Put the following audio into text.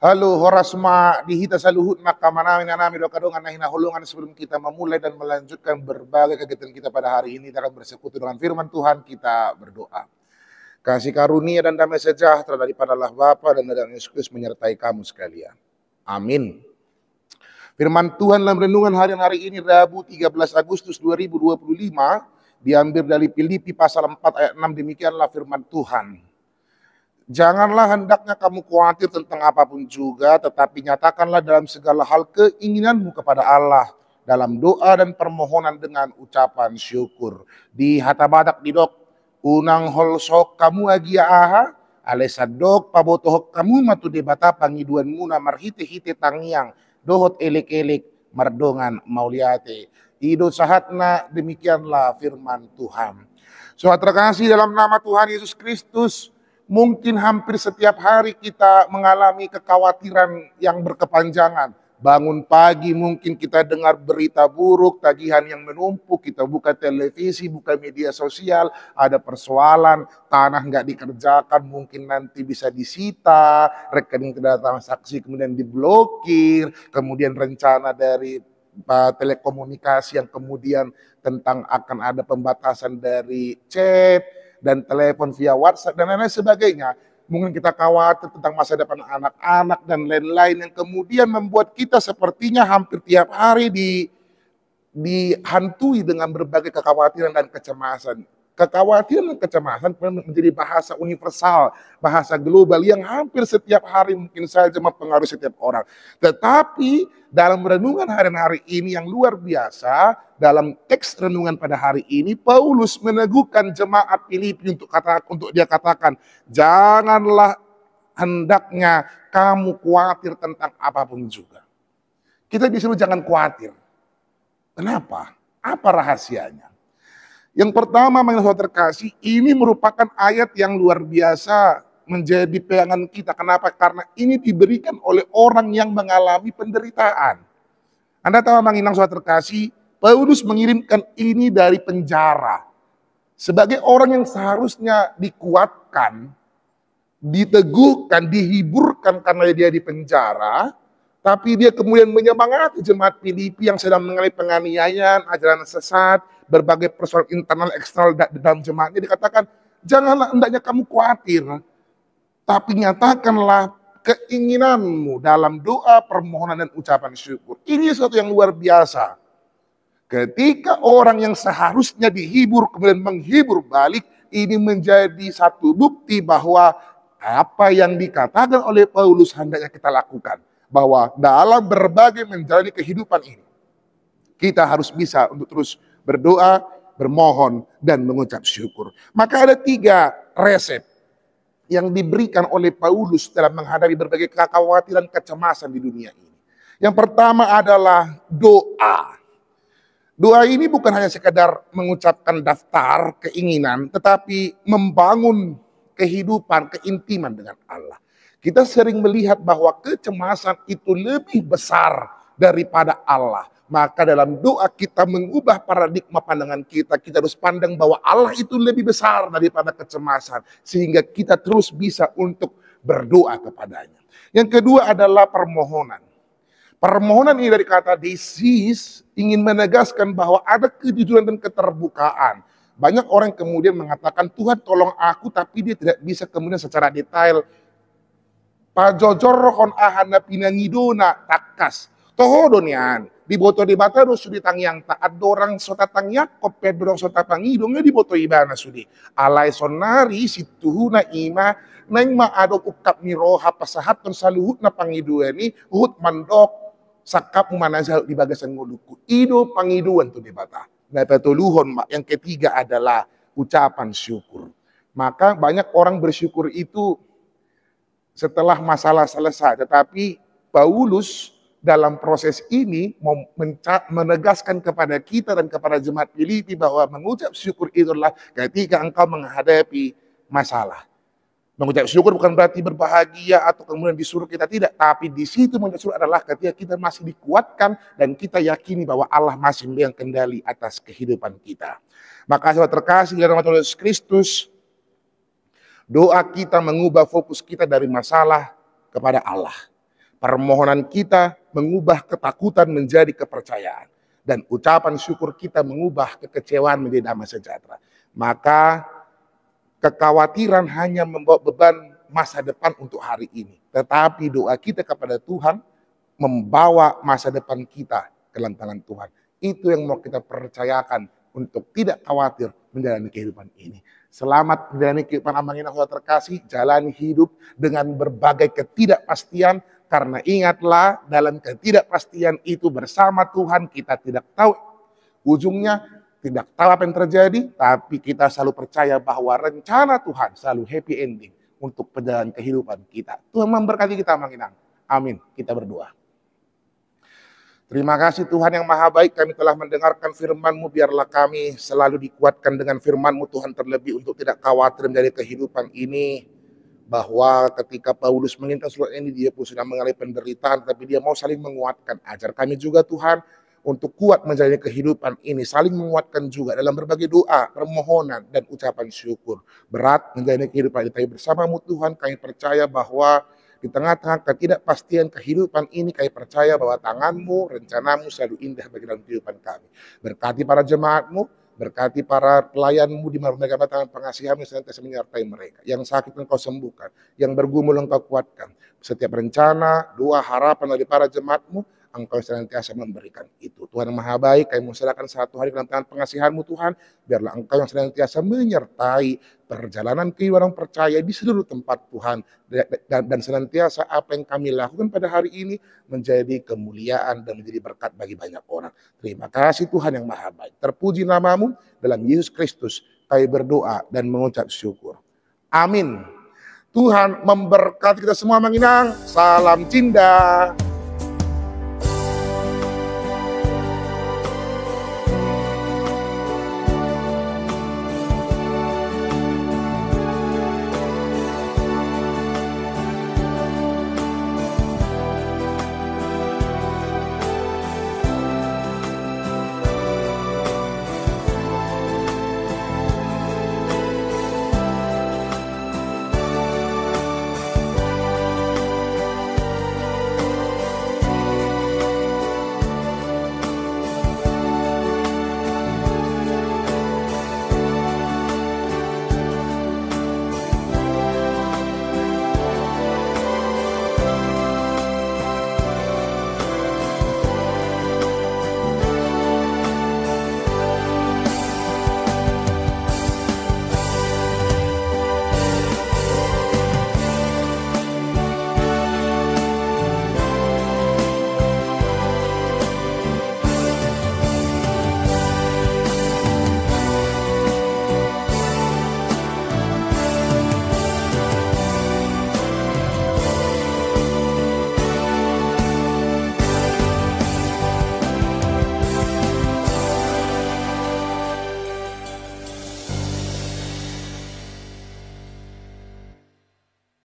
Halo, horasma dihita saluhut maka manami nanami doa kadongan nahina holongan sebelum kita memulai dan melanjutkan berbagai kegiatan kita pada hari ini dalam bersekutu dengan firman Tuhan kita berdoa. Kasih karunia dan damai sejahtera daripada Allah Bapa dan dari Yesus Kristus menyertai kamu sekalian. Amin. Firman Tuhan dalam renungan harian hari ini Rabu 13 Agustus 2025 diambil dari Filipi pasal 4 ayat 6, demikianlah firman Tuhan. Janganlah hendaknya kamu khawatir tentang apapun juga, tetapi nyatakanlah dalam segala hal keinginanmu kepada Allah dalam doa dan permohonan dengan ucapan syukur. Di hatabadak didok unang holsok kamu agia aha alesadok pabotohok kamu matu debata pangiduan muna marhite-hite tangiang dohot elek-elek mardongan mauliate. Ido sahatna, demikianlah firman Tuhan. Saudara terkasih dalam nama Tuhan Yesus Kristus, mungkin hampir setiap hari kita mengalami kekhawatiran yang berkepanjangan. Bangun pagi mungkin kita dengar berita buruk, tagihan yang menumpuk, kita buka televisi, buka media sosial, ada persoalan, tanah nggak dikerjakan, mungkin nanti bisa disita, rekening tidak transaksi kemudian diblokir, kemudian rencana dari telekomunikasi yang kemudian tentang akan ada pembatasan dari chat, dan telepon via WhatsApp dan lain-lain sebagainya. Mungkin kita khawatir tentang masa depan anak-anak dan lain-lain yang kemudian membuat kita sepertinya hampir tiap hari dihantui dengan berbagai kekhawatiran dan kecemasan. Kekhawatiran dan kecemasan menjadi bahasa universal, bahasa global yang hampir setiap hari mungkin saja mempengaruhi setiap orang. Tetapi dalam renungan hari-hari ini yang luar biasa, dalam teks renungan pada hari ini, Paulus meneguhkan jemaat Filipi untuk dia katakan, janganlah hendaknya kamu khawatir tentang apapun juga. Kita disuruh jangan khawatir. Kenapa? Apa rahasianya? Yang pertama, saudara terkasih, ini merupakan ayat yang luar biasa menjadi pegangan kita. Kenapa? Karena ini diberikan oleh orang yang mengalami penderitaan. Anda tahu menginang saudara terkasih, Paulus mengirimkan ini dari penjara. Sebagai orang yang seharusnya dikuatkan, diteguhkan, dihiburkan karena dia di penjara, tapi dia kemudian menyemangati jemaat Filipi yang sedang mengalami penganiayaan, ajaran sesat, berbagai persoalan internal eksternal dalam jemaatnya. Dikatakan, janganlah hendaknya kamu khawatir, tapi nyatakanlah keinginanmu dalam doa, permohonan, dan ucapan syukur. Ini sesuatu yang luar biasa. Ketika orang yang seharusnya dihibur kemudian menghibur balik, ini menjadi satu bukti bahwa apa yang dikatakan oleh Paulus hendaknya kita lakukan. Bahwa dalam berbagai menjalani kehidupan ini, kita harus bisa untuk terus berdoa, bermohon, dan mengucap syukur. Maka ada 3 resep yang diberikan oleh Paulus dalam menghadapi berbagai kekhawatiran, kecemasan di dunia ini. Yang pertama adalah doa. Doa ini bukan hanya sekedar mengucapkan daftar keinginan, tetapi membangun kehidupan, keintiman dengan Allah. Kita sering melihat bahwa kecemasan itu lebih besar daripada Allah. Maka dalam doa kita mengubah paradigma pandangan kita. Kita harus pandang bahwa Allah itu lebih besar daripada kecemasan. Sehingga kita terus bisa untuk berdoa kepadanya. Yang kedua adalah permohonan. Permohonan ini dari kata desis ingin menegaskan bahwa ada kejujuran dan keterbukaan. Banyak orang kemudian mengatakan, Tuhan tolong aku, tapi dia tidak bisa kemudian secara detail pajojor kon ahana pinangidona takas. Tohodonian di boto di bata do sudi tangyang taat dorang sota tangyak kopet dorang sota pangidongnya di boto ibana sudi. Alai sonari situhuna ima neng ma adok ukap niroha pasahat ton saluhut na pangiduan ni hut mandok sakap manazal di bagasan nguluku. Ido pangiduan tu di bata. Nah petuluhon yang ketiga adalah ucapan syukur. Maka banyak orang bersyukur itu setelah masalah selesai, tetapi Paulus dalam proses ini menegaskan kepada kita dan kepada jemaat Filipi bahwa mengucap syukur itulah ketika engkau menghadapi masalah. Mengucap syukur bukan berarti berbahagia atau kemudian disuruh kita, tidak, tapi di situ mengucap syukur adalah ketika kita masih dikuatkan dan kita yakini bahwa Allah masih memegang kendali atas kehidupan kita. Maka saudara terkasih dalam Tuhan Yesus Kristus, doa kita mengubah fokus kita dari masalah kepada Allah. Permohonan kita mengubah ketakutan menjadi kepercayaan. Dan ucapan syukur kita mengubah kekecewaan menjadi damai sejahtera. Maka kekhawatiran hanya membawa beban masa depan untuk hari ini. Tetapi doa kita kepada Tuhan membawa masa depan kita ke dalam tangan Tuhan. Itu yang mau kita percayakan untuk tidak khawatir menjalani kehidupan ini. Selamat menjalani kehidupan Amanginah saudara terkasih, jalani hidup dengan berbagai ketidakpastian, karena ingatlah dalam ketidakpastian itu bersama Tuhan kita tidak tahu ujungnya, tidak tahu apa yang terjadi, tapi kita selalu percaya bahwa rencana Tuhan selalu happy ending untuk perjalanan kehidupan kita. Tuhan memberkati kita Amanginah. Amin. Kita berdoa. Terima kasih Tuhan yang maha baik, kami telah mendengarkan firman-Mu, biarlah kami selalu dikuatkan dengan firman-Mu Tuhan, terlebih untuk tidak khawatir menjadi kehidupan ini, bahwa ketika Paulus melintas surat ini dia pun sudah mengalami penderitaan, tapi dia mau saling menguatkan. Ajar kami juga Tuhan untuk kuat menjalani kehidupan ini, saling menguatkan juga dalam berbagai doa, permohonan, dan ucapan syukur. Berat menjalani kehidupan ini, tapi bersama-Mu Tuhan kami percaya bahwa di tengah-tengah ketidakpastian kehidupan ini, kami percaya bahwa tangan-Mu, rencana-Mu selalu indah bagi dalam kehidupan kami. Berkati para jemaat-Mu, berkati para pelayan-Mu di mana mereka datang, pengasihan-Mu senantiasa menyertai mereka. Yang sakit Engkau sembuhkan, yang bergumul Engkau kuatkan. Setiap rencana, doa, harapan dari para jemaat-Mu, Engkau senantiasa memberikan itu. Tuhan yang maha baik, kami menserahkan satu hari dalam tangan pengasihan-Mu Tuhan, biarlah Engkau yang senantiasa menyertai perjalanan kehidupan percaya di seluruh tempat Tuhan, dan senantiasa apa yang kami lakukan pada hari ini menjadi kemuliaan dan menjadi berkat bagi banyak orang. Terima kasih Tuhan yang maha baik. Terpuji nama-Mu, dalam Yesus Kristus kami berdoa dan mengucap syukur. Amin. Tuhan memberkati kita semua Manginang. Salam cinta.